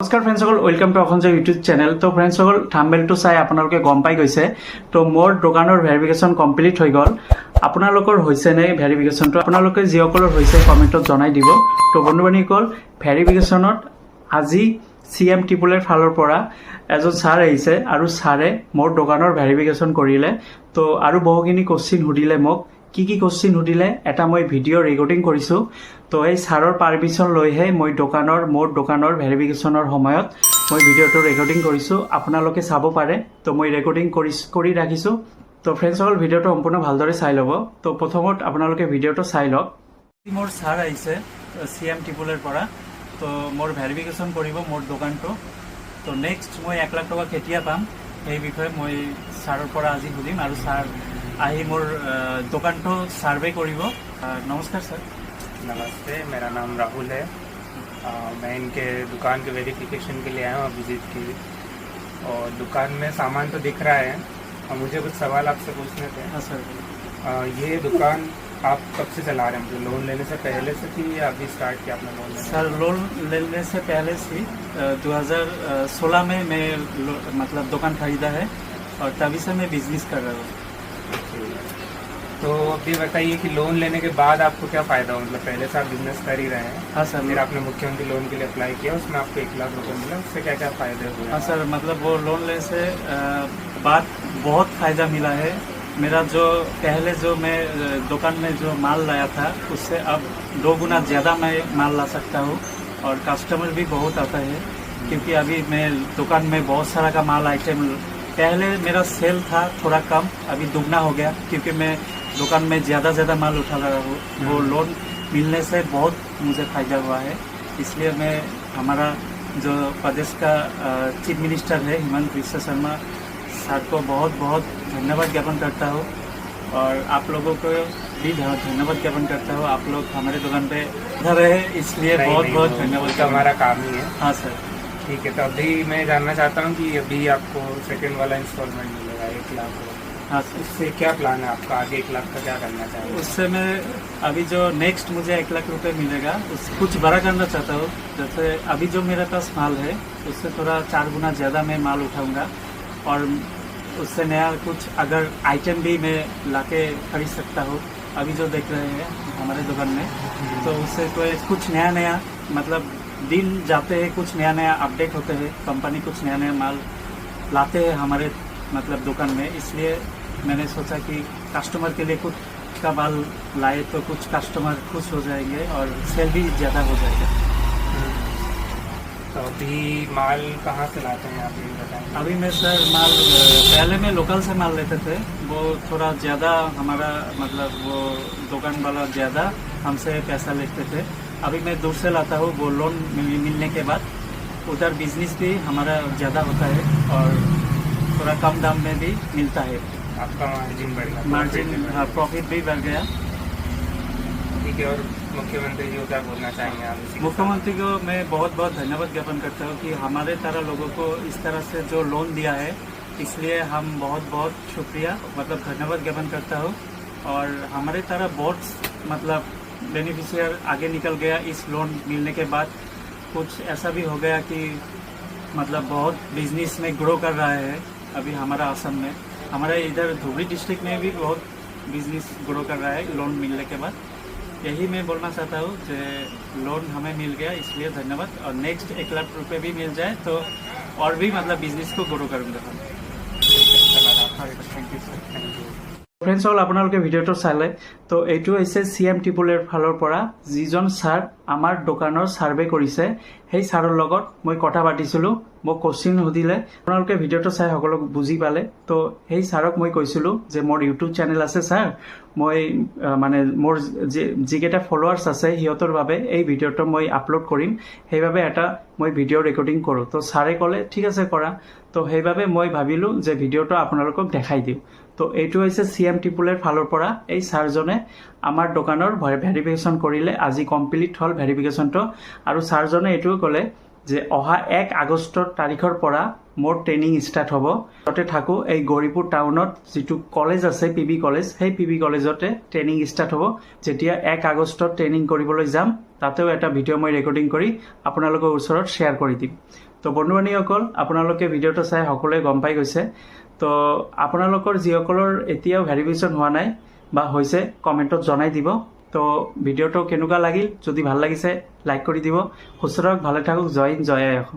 নমস্কাৰ ফ্ৰেণ্ডসকল, welcome to Asom YouTube channel. তো ফ্ৰেণ্ডসকল, থাম্বনেইলটো চাই আপোনালোকে গম পাই গৈছে। তো মোৰ দোকানৰ ভেৰিফিকেশ্যন কমপ্লিট হৈ গ'ল। আপোনালোকৰ হৈছেনে ভেৰিফিকেশ্যনটো? আপোনালোকে যিসকলৰ হৈছে কমেণ্টত জনাই দিব। তো বন্ধু-বান্ধৱীসকল, ভেৰিফিকেশ্যনত আজি CM ত্ৰিপুলৰ ফালৰ পৰা এজন ছাৰ আহিছে আৰু ছাৰে মোৰ দোকানৰ ভেৰিফিকেশ্যন কৰিলে। তো আৰু বহুখিনি কোশ্চিন সুধিলে মোক। কি কোশ্চিন সুধিলে এটা মই ভিডিঅ' ৰেকৰ্ডিং কৰিছোঁ। তো এই ছাৰৰ পাৰ্মিশ্যন লৈহে মই মোৰ দোকানৰ ভেৰিফিকেশ্যনৰ সময়ত মই ভিডিঅ'টো ৰেকৰ্ডিং কৰিছোঁ। আপোনালোকে চাব পাৰে। তো মই ৰেকৰ্ডিং কৰি ৰাখিছোঁ। তো ফ্ৰেণ্ডসকল, ভিডিঅ'টো সম্পূৰ্ণ ভালদৰে চাই ল'ব। তো প্ৰথমত আপোনালোকে ভিডিঅ'টো চাই লওক। মোৰ ছাৰ আহিছে CM ত্ৰিপুলৰ পৰা। তো মোৰ ভেৰিফিকেশ্যন কৰিব মোৰ দোকানটো। তো নেক্সট মই 1 লাখ টকা কেতিয়া পাম সেই বিষয়ে মই ছাৰৰ পৰা আজি সুধিম আৰু ছাৰ आही मोर दुकान तो सर्वे करिबो। नमस्कार सर। नमस्ते, मेरा नाम राहुल है। मैं इनके दुकान के वेरिफिकेशन के लिए आया हूँ विजिट के लिए। और दुकान में सामान तो दिख रहा है और मुझे कुछ सवाल आपसे पूछने थे। हाँ सर। ये दुकान आप कब से चला रहे हैं? मतलब लोन लेने से पहले से थी या अभी स्टार्ट किया आपने लोन लेना? सर, लोन लेने से पहले से 2016 में मैं मतलब दुकान खरीदा है और तभी से मैं बिजनेस कर रहा हूँ। तो अभी बताइए कि लोन लेने के बाद आपको क्या फ़ायदा हो? मतलब पहले से आप बिजनेस कर ही रहे हैं। हाँ सर। फिर आपने मुख्यमंत्री लोन के लिए अप्लाई किया, उसमें आपको 1 लाख रुपए मिला, उससे क्या क्या फ़ायदे हुए? हाँ सर, मतलब वो लोन लेने से बाद बहुत फ़ायदा मिला है। मेरा जो पहले जो मैं दुकान में जो माल लाया था उससे अब 2 गुना ज़्यादा मैं माल ला सकता हूँ और कस्टमर भी बहुत आता है। क्योंकि अभी मैं दुकान में बहुत सारा का माल आइटम, पहले मेरा सेल था थोड़ा कम, अभी दुगना हो गया क्योंकि मैं दुकान में ज़्यादा माल उठा रहा हूँ। वो लोन मिलने से बहुत मुझे फ़ायदा हुआ है। इसलिए मैं हमारा जो प्रदेश का चीफ मिनिस्टर है हिमंत बिश्व शर्मा सर को बहुत धन्यवाद ज्ञापन करता हूँ और आप लोगों को भी धन्यवाद ज्ञापन करता हूँ। आप लोग हमारे दुकान पे रहे, इसलिए बहुत धन्यवाद। हमारा काम ही है। हाँ सर। ठीक है, तो अभी मैं जानना चाहता हूँ कि अभी आपको सेकंड वाला इंस्टॉलमेंट मिलेगा 1 लाख। हाँ सर। उससे क्या प्लान है आपका? आगे 1 लाख का क्या करना चाहिए? उससे मैं अभी जो नेक्स्ट मुझे 1 लाख रुपए मिलेगा कुछ बड़ा करना चाहता हूँ। जैसे अभी जो मेरे पास माल है उससे थोड़ा 4 गुना ज़्यादा मैं माल उठाऊँगा और उससे नया कुछ अगर आइटम भी मैं लाके खरीद सकता हूँ। अभी जो देख रहे हैं हमारे दुकान में, तो उससे तो कुछ नया मतलब दिन जाते हैं, कुछ नया अपडेट होते हैं। कंपनी कुछ नया माल लाते हैं हमारे मतलब दुकान में। इसलिए मैंने सोचा कि कस्टमर के लिए कुछ का माल लाए तो कुछ कस्टमर खुश हो जाएंगे और सेल भी ज़्यादा हो जाएगा। तो अभी माल कहाँ से लाते हैं आप, ये बताएं। अभी मैं सर माल पहले मैं लोकल से माल लेते थे, वो थोड़ा ज़्यादा हमारा मतलब वो दुकान वाला ज़्यादा हमसे पैसा लेते थे। अभी मैं दूर से लाता हूँ, वो लोन मिलने के बाद उधर बिजनेस भी हमारा ज़्यादा होता है और थोड़ा कम दाम में भी मिलता है। आपका मार्जिन बढ़ गया? मार्जिन, हाँ, प्रॉफिट भी बढ़ गया। ठीक है, और मुख्यमंत्री जी को क्या बोलना चाहेंगे आप? मुख्यमंत्री को मैं बहुत धन्यवाद ज्ञापन करता हूँ कि हमारे तरह लोगों को इस तरह से जो लोन दिया है, इसलिए हम बहुत शुक्रिया मतलब धन्यवाद ज्ञापन करता हूँ। और हमारे तरह बहुत मतलब बेनिफिशियर आगे निकल गया इस लोन मिलने के बाद। कुछ ऐसा भी हो गया कि मतलब बहुत बिजनेस में ग्रो कर रहा है अभी हमारा असम में। हमारे इधर धुबरी डिस्ट्रिक्ट में भी बहुत बिजनेस ग्रो कर रहा है लोन मिलने के बाद। यही मैं बोलना चाहता हूँ कि लोन हमें मिल गया, इसलिए धन्यवाद। और नेक्स्ट 1 लाख रुपए भी मिल जाए तो और भी मतलब बिजनेस को ग्रो करूँगा। Thank you sir. Thank you. ফ্ৰেণ্ডসকল, আপোনালোকে ভিডিঅ'টো চালে। তো এইটো হৈছে CM ত্ৰিপুলৰ ফালৰ পৰা যিজন ছাৰ আমাৰ দোকানৰ ছাৰ্ভে কৰিছে, সেই ছাৰৰ লগত মই কথা পাতিছিলোঁ। মোক কোশ্চিন সুধিলে, আপোনালোকে ভিডিঅ'টো চাই সকলো বুজি পালে। তো সেই ছাৰক মই কৈছিলোঁ যে মোৰ ইউটিউব চেনেল আছে ছাৰ, মই মানে মোৰ যিকেইটা ফলোৱাৰ্ছ আছে সিহঁতৰ বাবে এই ভিডিঅ'টো মই আপলোড কৰিম, সেইবাবে এটা মই ভিডিঅ' ৰেকৰ্ডিং কৰোঁ। তো ছাৰে ক'লে ঠিক আছে কৰা। তো সেইবাবে মই ভাবিলোঁ যে ভিডিঅ'টো আপোনালোকক দেখাই দিওঁ। তো এইটো হৈছে CM ত্ৰিপুলৰ ফালৰ পৰা এই ছাৰজনে আমাৰ দোকানৰ ভেৰিফিকেশ্যন কৰিলে। আজি কমপ্লিট হ'ল ভেৰিফিকেশ্যনটো। আৰু ছাৰজনে এইটোও ক'লে যে অহা 1 আগষ্টৰ তাৰিখৰ পৰা মোৰ ট্ৰেইনিং ষ্টাৰ্ট হ'ব। তাতে থাকোঁ এই গৌৰীপুৰ টাউনত যিটো কলেজ আছে PB কলেজ, সেই PB কলেজতে ট্ৰেইনিং ষ্টাৰ্ট হ'ব। যেতিয়া 1 আগষ্টত ট্ৰেইনিং কৰিবলৈ যাম তাতেও এটা ভিডিঅ' মই ৰেকৰ্ডিং কৰি আপোনালোকৰ ওচৰত শ্বেয়াৰ কৰি দিম। তো বন্ধু বান্ধৱীসকল আপোনালোকে ভিডিঅ'টো চাই সকলোৱে গম পাই গৈছে তো আপোনালোকৰ যিসকলৰ এতিয়াও ভেৰিফিকেশ্যন হোৱা নাই বা হৈছে কমেণ্টত জনাই দিব তো ভিডিঅ'টো কেনেকুৱা লাগিল যদি ভাল লাগিছে লাইক কৰি দিব সুস্থ থাকক ভালে থাকক জয় হিন্দ জয় আই অসম